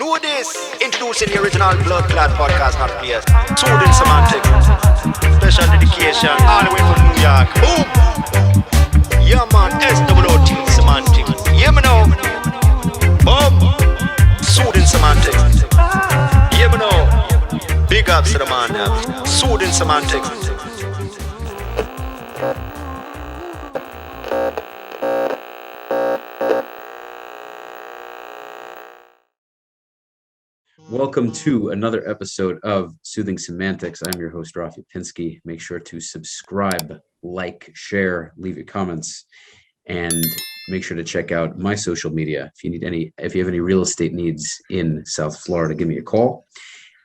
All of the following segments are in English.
Know this. Introducing the original blood clot podcast, not players. Soothing semantic. Special dedication. All the way from New York. Boom. Yeah, man. SWOT semantic. Yeah, me know. Boom. Soothing semantic. Yeah, me know. Big ups to the man now. Soothing semantic. Welcome to another episode of Soothing Semantics. I'm your host, Rafi Pinsky. Make sure to subscribe, like, share, leave your comments, and make sure to check out my social media. If you have any real estate needs in South Florida, give me a call.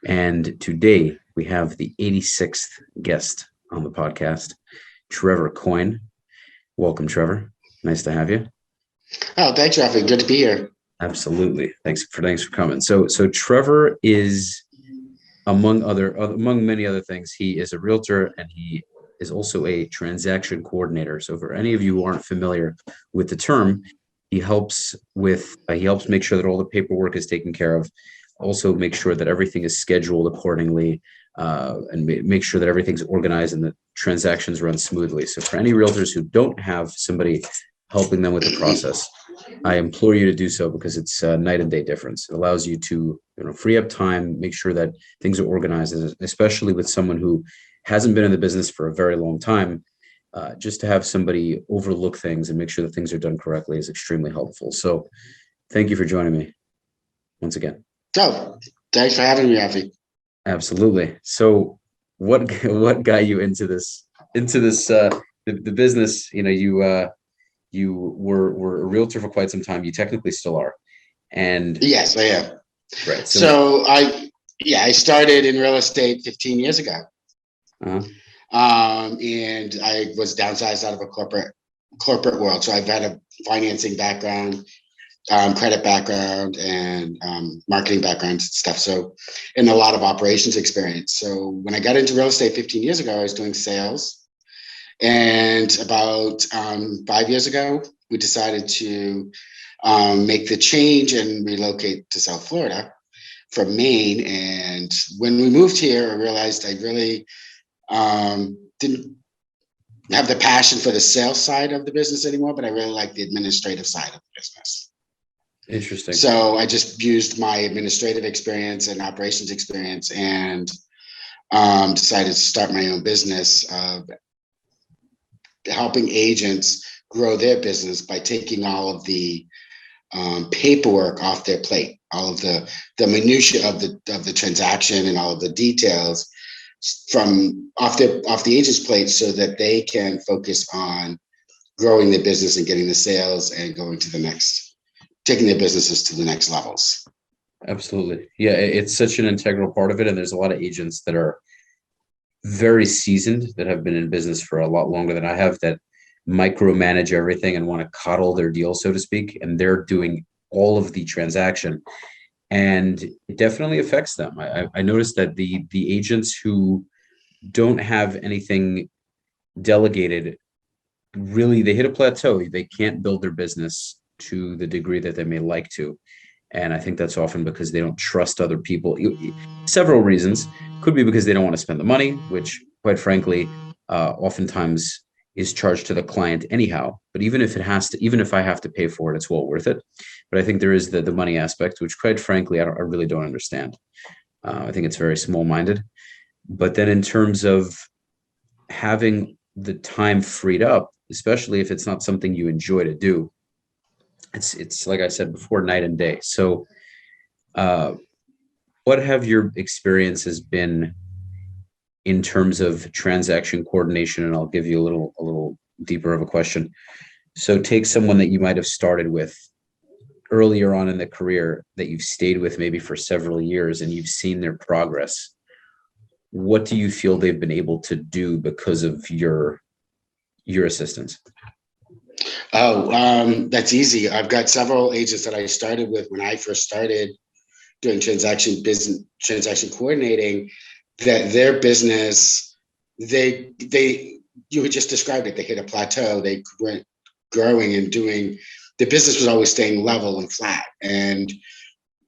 And today we have the 86th guest on the podcast, Trevor Coyne. Welcome, Trevor. Nice to have you. Oh, thanks, Rafi. Good to be here. Absolutely. Thanks for coming. So Trevor is among many other things, he is a realtor and he is also a transaction coordinator. So for any of you who aren't familiar with the term, he helps make sure that all the paperwork is taken care of, also make sure that everything is scheduled accordingly, and make sure that everything's organized and the transactions run smoothly. So for any realtors who don't have somebody helping them with the process, I implore you to do so because it's a night and day difference. It allows you to free up time, make sure that things are organized, especially with someone who hasn't been in the business for a very long time. Just to have somebody overlook things and make sure that things are done correctly is extremely helpful. So thank you for joining me once again. Oh, thanks for having me, Rafi. Absolutely. So what got you into this the business? You were a realtor for quite some time. You technically still are. And yes, I am. Right. So I started in real estate 15 years ago. Uh-huh. And I was downsized out of a corporate world. So I've had a financing background, credit background, and marketing background and stuff. So, and a lot of operations experience. So when I got into real estate 15 years ago, I was doing sales. And about 5 years ago, we decided to make the change and relocate to South Florida from Maine. And when we moved here, I realized I really didn't have the passion for the sales side of the business anymore, but I really like the administrative side of the business. Interesting. So I just used my administrative experience and operations experience and decided to start my own business of helping agents grow their business by taking all of the paperwork off their plate, all of the minutia of the transaction and all of the details from off the agent's plate, so that they can focus on growing their business and getting the sales and taking their businesses to the next levels. Absolutely. Yeah, it's such an integral part of it. And there's a lot of agents that are very seasoned, that have been in business for a lot longer than I have, that micromanage everything and want to coddle their deal, so to speak. And they're doing all of the transaction. And it definitely affects them. I noticed that the agents who don't have anything delegated, really, they hit a plateau. They can't build their business to the degree that they may like to. And I think that's often because they don't trust other people. Several reasons. Could be because they don't want to spend the money, which, quite frankly, oftentimes is charged to the client anyhow. But even if I have to pay for it, it's well worth it. But I think there is the money aspect, which, quite frankly, I really don't understand. I think it's very small-minded. But then in terms of having the time freed up, especially if it's not something you enjoy to do, it's like I said before, night and day. So what have your experiences been in terms of transaction coordination? And I'll give you a little deeper of a question. So take someone that you might have started with earlier on in the career, that you've stayed with maybe for several years, and you've seen their progress. What do you feel they've been able to do because of your assistance? Oh, that's easy. I've got several agents that I started with when I first started doing transaction coordinating, that their business, you had just described it. They hit a plateau. They weren't growing and the business was always staying level and flat. And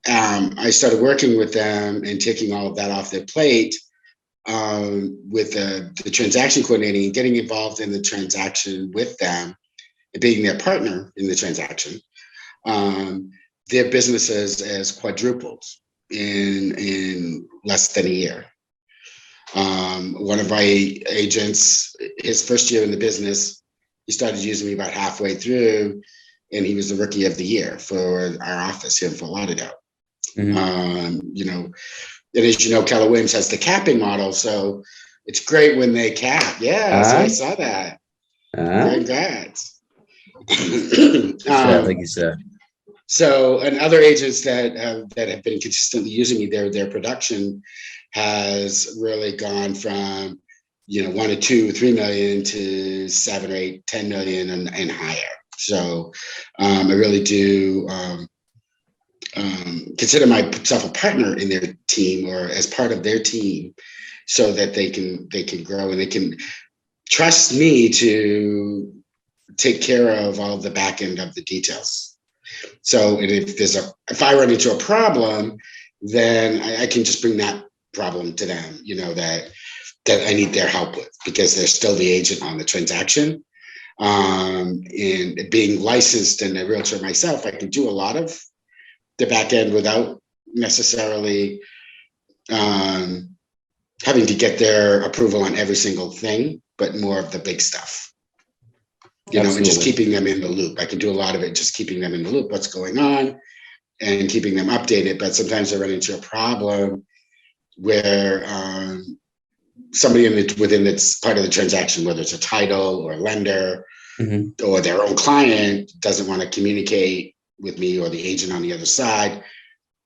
I started working with them and taking all of that off their plate, with the transaction coordinating and getting involved in the transaction with them and being their partner in the transaction. Their businesses has quadrupled in less than a year. One of my agents, his first year in the business, he started using me about halfway through, and he was the rookie of the year for our office here in Fort Lauderdale. You know, and as you know, Keller Williams has the capping model, so it's great when they cap. Yeah, so I saw that. Congrats. Like you said. So, and other agents that have been consistently using me, their production has really gone from, you know, 1 to 2, 3 million to 7 or 8, 10 million and higher. So, I really do consider myself a partner in their team or as part of their team, so that they can grow and they can trust me to take care of all the back end of the details. So if I run into a problem, then I can just bring that problem to them, you know, that I need their help with, because they're still the agent on the transaction. And being licensed and a realtor myself, I can do a lot of the back end without necessarily having to get their approval on every single thing, but more of the big stuff. You know, and just keeping them in the loop. I can do a lot of it, just keeping them in the loop, what's going on, and keeping them updated. But sometimes I run into a problem where somebody within that's part of the transaction, whether it's a title or a lender or their own client, doesn't want to communicate with me or the agent on the other side,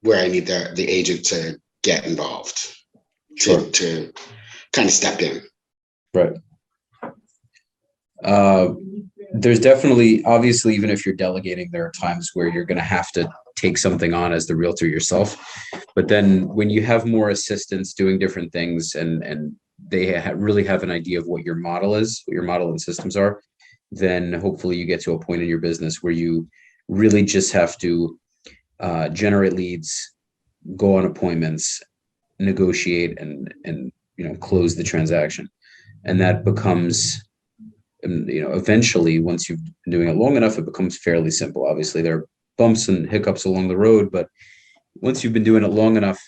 where I need the agent to get involved, to kind of step in. Right. There's definitely, obviously, even if you're delegating, there are times where you're going to have to take something on as the realtor yourself. But then when you have more assistants doing different things and they really have an idea of what your model is, what your model and systems are, then hopefully you get to a point in your business where you really just have to generate leads, go on appointments, negotiate, and you know, close the transaction. And that becomes, you know, eventually, once you've been doing it long enough, it becomes fairly simple. Obviously, there are bumps and hiccups along the road, but once you've been doing it long enough,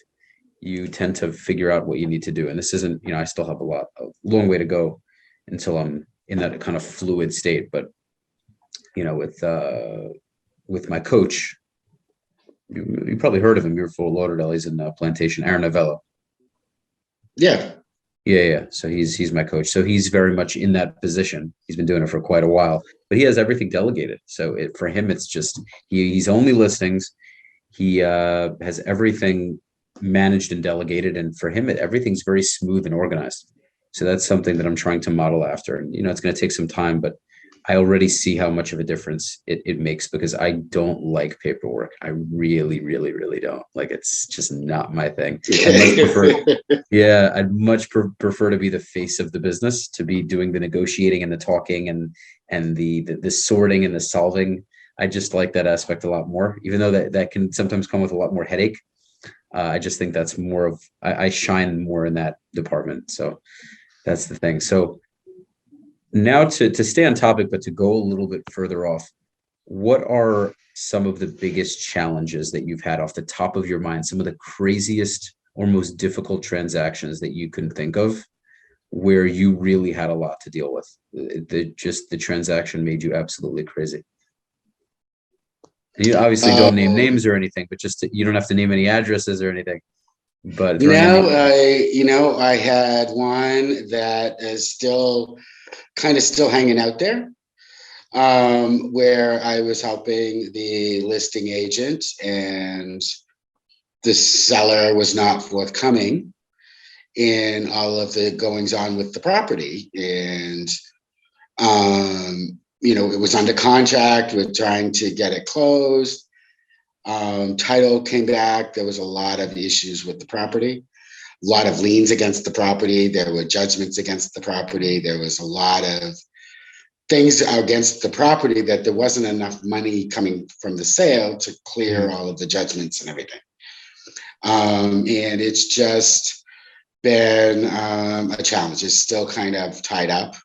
you tend to figure out what you need to do. And this isn't, you know, I still have a long way to go until I'm in that kind of fluid state. But, you know, with my coach, you probably heard of him. You're Fort Lauderdale. He's in Plantation, Aaron Novello. Yeah. So he's my coach. So he's very much in that position. He's been doing it for quite a while, but he has everything delegated. So for him, it's just he's only listings. He has everything managed and delegated, and for him, everything's very smooth and organized. So that's something that I'm trying to model after. And you know, it's going to take some time, but I already see how much of a difference it makes, because I don't like paperwork. I really, really, really don't. Like, it's just not my thing. I'd much prefer to be the face of the business, to be doing the negotiating and the talking and the sorting and the solving. I just like that aspect a lot more, even though that can sometimes come with a lot more headache. I just think that's more of, I shine more in that department. So that's the thing. So now to stay on topic, but to go a little bit further off, what are some of the biggest challenges that you've had off the top of your mind? Some of the craziest or most difficult transactions that you can think of, where you really had a lot to deal with? The transaction made you absolutely crazy. And you obviously don't name names or anything, but you don't have to name any addresses or anything. But I had one that is still hanging out there, where I was helping the listing agent and the seller was not forthcoming in all of the goings on with the property. And, it was under contract. We're trying to get it closed. Title came back. There was a lot of issues with the property, a lot of liens against the property. There were judgments against the property. There was a lot of things against the property that there wasn't enough money coming from the sale to clear all of the judgments and everything. And it's just been a challenge. It's still kind of tied up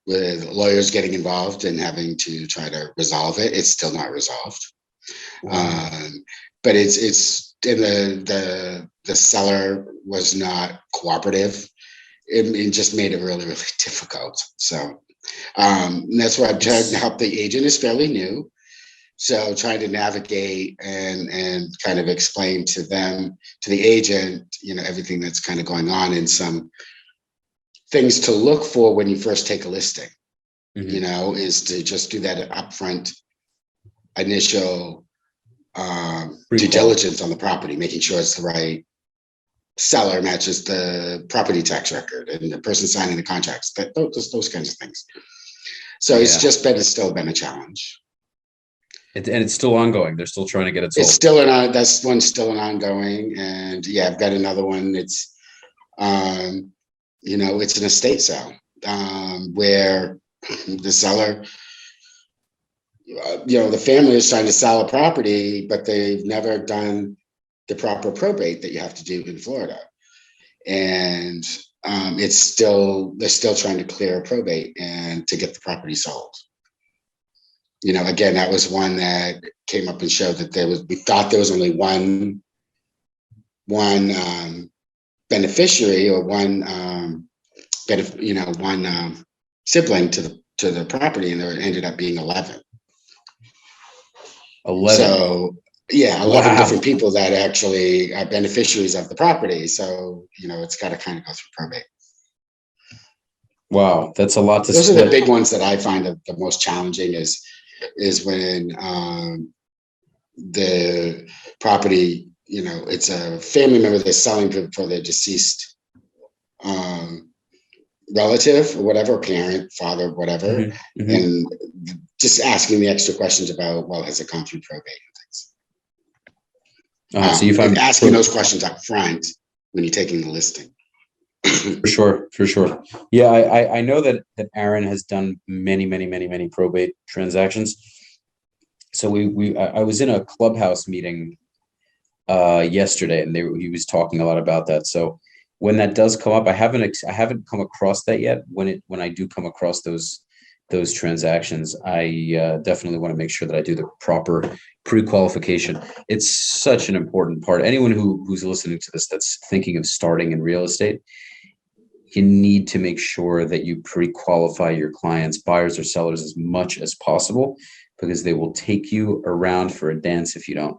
with lawyers getting involved and having to try to resolve it. It's still not resolved. Wow. But it's and the seller was not cooperative. It just made it really, really difficult. So that's why I'm trying to help the agent. Is fairly new. So trying to navigate and kind of explain to them, to the agent, everything that's kind of going on and some things to look for when you first take a listing, is to just do that upfront initial due diligence on the property, making sure it's the right seller, matches the property tax record and the person signing the contracts, those kinds of things. So it's still been a challenge. And it's still ongoing. They're still trying to get it sold. It's still that's one's still an ongoing, and I've got another one. It's, it's an estate sale where the seller, the family is trying to sell a property, but they've never done the proper probate that you have to do in Florida, and they're still trying to clear a probate and to get the property sold. Again, that was one that came up and showed that we thought there was only one beneficiary or one sibling to the property, and there ended up being 11. 11. So 11 different people that actually are beneficiaries of the property. So it's got to kind of go through probate. Wow, that's a lot to Those split. are the big ones that I find the most challenging is when the property, it's a family member they're selling for their deceased relative or whatever, parent, father, whatever, and just asking the extra questions about, well, has it gone through probate and things. So you find asking those questions up front when you're taking the listing. For sure. Yeah, I know that Aaron has done many probate transactions. So I was in a clubhouse meeting yesterday, and he was talking a lot about that. So when that does come up, I haven't come across that yet. When I do come across those transactions, I definitely want to make sure that I do the proper pre-qualification. It's such an important part. Anyone who's listening to this that's thinking of starting in real estate, you need to make sure that you pre-qualify your clients, buyers or sellers, as much as possible, because they will take you around for a dance if you don't.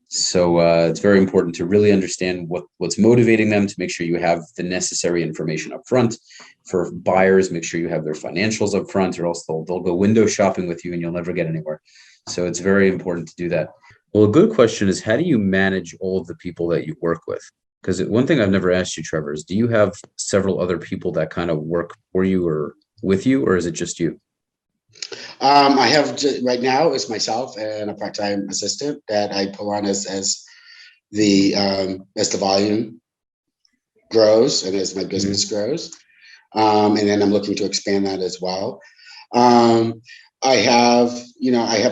So it's very important to really understand what's motivating them, to make sure you have the necessary information up front. For buyers, make sure you have their financials up front, or else they'll go window shopping with you and you'll never get anywhere. So it's very important to do that. Well, a good question is, how do you manage all of the people that you work with? Because one thing I've never asked you, Trevor, is do you have several other people that kind of work for you or with you, or is it just you? I have right now it's myself and a part-time assistant that I pull on as the volume grows and as my business grows, and then I'm looking to expand that as well. I have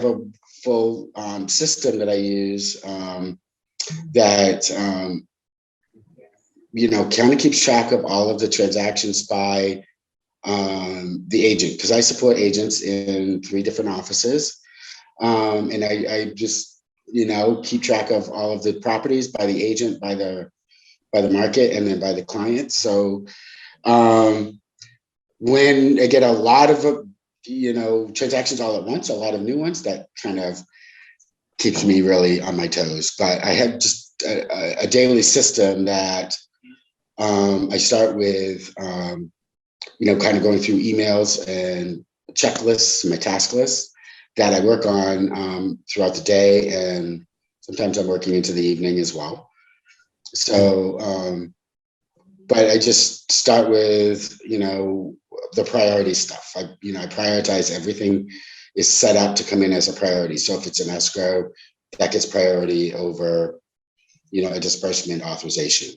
a full system that I use that kind of keeps track of all of the transactions by the agent, because I support agents in 3 different offices, and I just keep track of all of the properties by the agent, by the market, and then by the client. So when I get a lot of transactions all at once, a lot of new ones, that kind of keeps me really on my toes. But I have just a daily system that I start with kind of going through emails and checklists, my task lists that I work on throughout the day, and sometimes I'm working into the evening as well. So, but I just start with the priority stuff. I prioritize everything is set up to come in as a priority. So if it's an escrow, that gets priority over a disbursement authorization.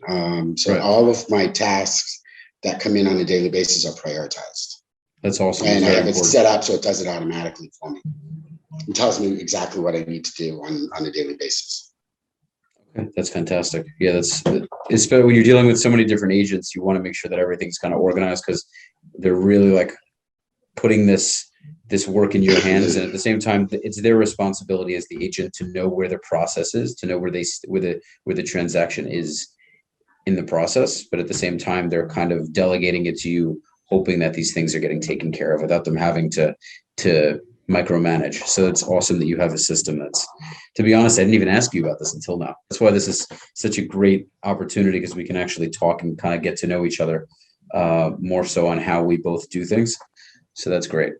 So all of my tasks that come in on a daily basis are prioritized. That's awesome. And I have it set up so it does it automatically for me. It tells me exactly what I need to do on a daily basis. Okay, that's fantastic. Yeah, it's when you're dealing with so many different agents, you want to make sure that everything's kind of organized because they're really like putting this work in your hands, and at the same time, it's their responsibility as the agent to know where the process is, to know where the transaction is in the process. But at the same time, they're kind of delegating it to you, hoping that these things are getting taken care of without them having to micromanage. So it's awesome that you have a system that's, to be honest, I didn't even ask you about this until now. That's why this is such a great opportunity, because we can actually talk and kind of get to know each other more so on how we both do things. So that's great.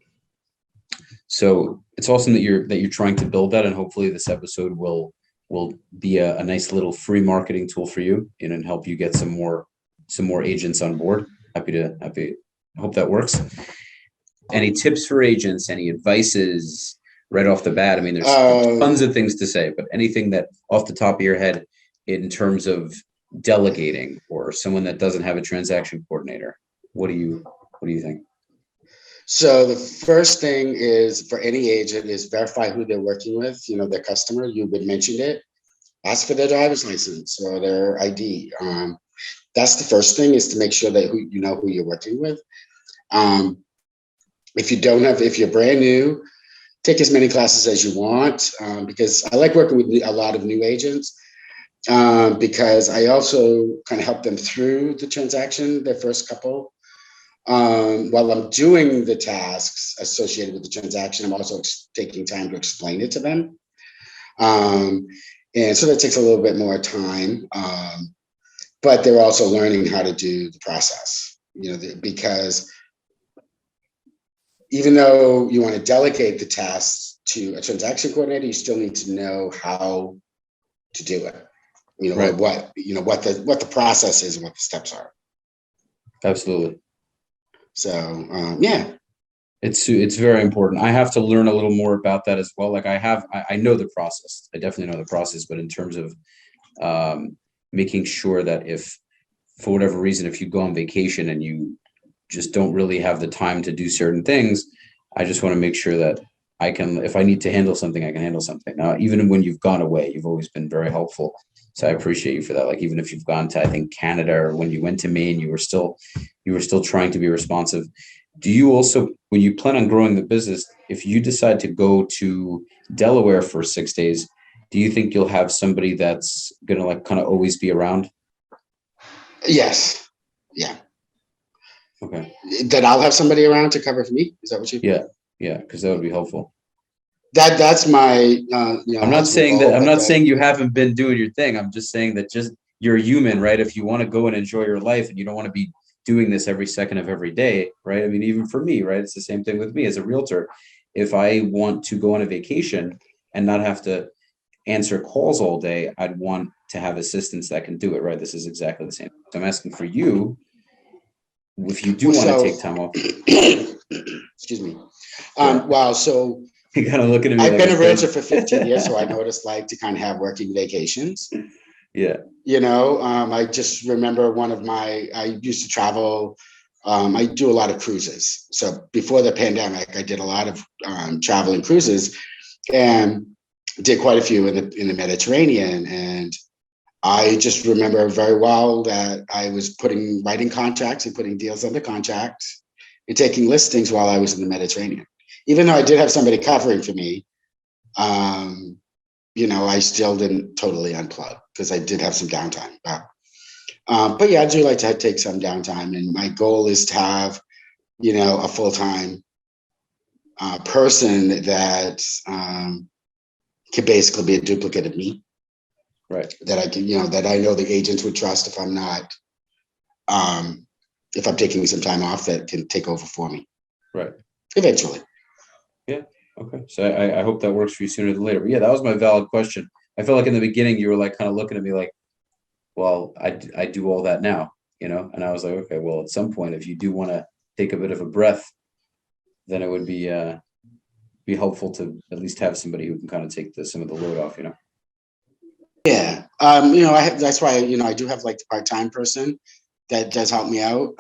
So it's awesome that you're trying to build that, and hopefully this episode will be a nice little free marketing tool for you and help you get some more agents on board. Happy. I hope that works. Any tips for agents? Any advices right off the bat? I mean, there's tons of things to say, but anything that off the top of your head in terms of delegating, or someone that doesn't have a transaction coordinator, what do you think? So the first thing is for any agent is verify who they're working with, their customer. You had mentioned it. Ask for their driver's license or their ID. That's the first thing, is to make sure that who you're working with. If you're brand new, take as many classes as you want, because I like working with a lot of new agents, because I also kind of help them through the transaction, their first couple. While I'm doing the tasks associated with the transaction, I'm also taking time to explain it to them. And so that takes a little bit more time, but they're also learning how to do the process, because even though you want to delegate the tasks to a transaction coordinator, you still need to know how to do it. Right. What the process is and what the steps are. Absolutely. So yeah, it's very important. I have to learn a little more about that as well. Like I know the process. I definitely know the process, but in terms of making sure that if for whatever reason, if you go on vacation and you just don't really have the time to do certain things, I just want to make sure that I can, if I need to handle something, I can handle something. Now, even when you've gone away, you've always been very helpful. So I appreciate you for that. Like, even if you've gone to, I think, Canada, or when you went to Maine, you were still trying to be responsive. Do you also, when you plan on growing the business, if you decide to go to Delaware for 6 days, do you think you'll have somebody that's going to like kind of always be around? Yes. Yeah. Okay. That I'll have somebody around to cover for me. Is that what you? Yeah, because that would be helpful. That's my. I'm not saying that. I'm not saying you haven't been doing your thing. I'm just saying that just you're human, right? If you want to go and enjoy your life, and you don't want to be doing this every second of every day, right? I mean, even for me, right? It's the same thing with me as a realtor. If I want to go on a vacation and not have to answer calls all day, I'd want to have assistants that can do it, right? This is exactly the same. So I'm asking for you, if you do want to take time off. Excuse me. Wow. So you kind of looking at me. I've been a realtor for 15 years, so I know what it's like to kind of have working vacations. Yeah. I just remember I used to travel. I do a lot of cruises. So before the pandemic, I did a lot of traveling cruises, and did quite a few in the Mediterranean. And I just remember very well that I was writing contracts and putting deals under contract and taking listings while I was in the Mediterranean. Even though I did have somebody covering for me, I still didn't totally unplug because I did have some downtime. But yeah, I do like to take some downtime, and my goal is to have, a full-time person that could basically be a duplicate of me. Right. That I can, that I know the agents would trust if I'm not, if I'm taking some time off, that can take over for me. Right. Eventually. Yeah. Okay. So I hope that works for you sooner than later. But yeah, that was my valid question. I felt like in the beginning you were like kind of looking at me like, well, I do all that now, and I was like, okay, well, at some point, if you do want to take a bit of a breath, then it would be helpful to at least have somebody who can kind of take some of the load off, Yeah. That's why, I do have like the part-time person that does help me out.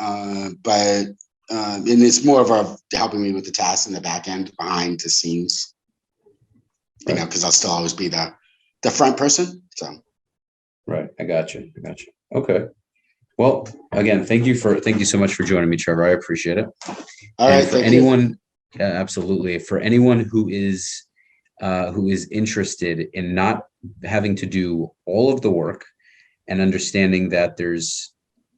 But and it's more of helping me with the tasks in the back end behind the scenes, because I'll still always be the front person. So. Right. I got you. Okay. Well, again, thank you so much for joining me, Trevor. I appreciate it. All And right. for Thank anyone, absolutely. For anyone who is interested in not having to do all of the work and understanding that there's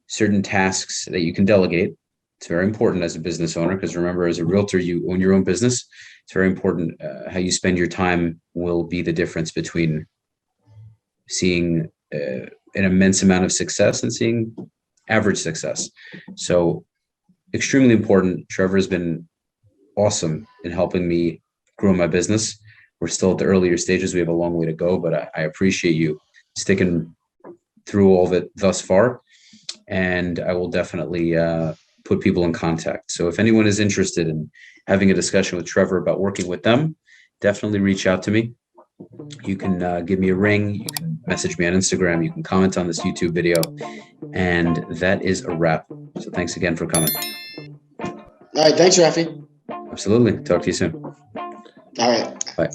certain tasks that you can delegate. It's very important as a business owner, because remember, as a realtor, you own your own business. It's very important. How you spend your time will be the difference between seeing an immense amount of success and seeing average success. So extremely important. Trevor has been awesome in helping me grow my business. We're still at the earlier stages. We have a long way to go, but I appreciate you sticking through all of it thus far. And I will definitely put people in contact. So if anyone is interested in having a discussion with Trevor about working with them, definitely reach out to me. You can give me a ring. You can message me on Instagram. You can comment on this YouTube video. And that is a wrap. So thanks again for coming. All right. Thanks, Rafi. Absolutely. Talk to you soon. All right. Bye.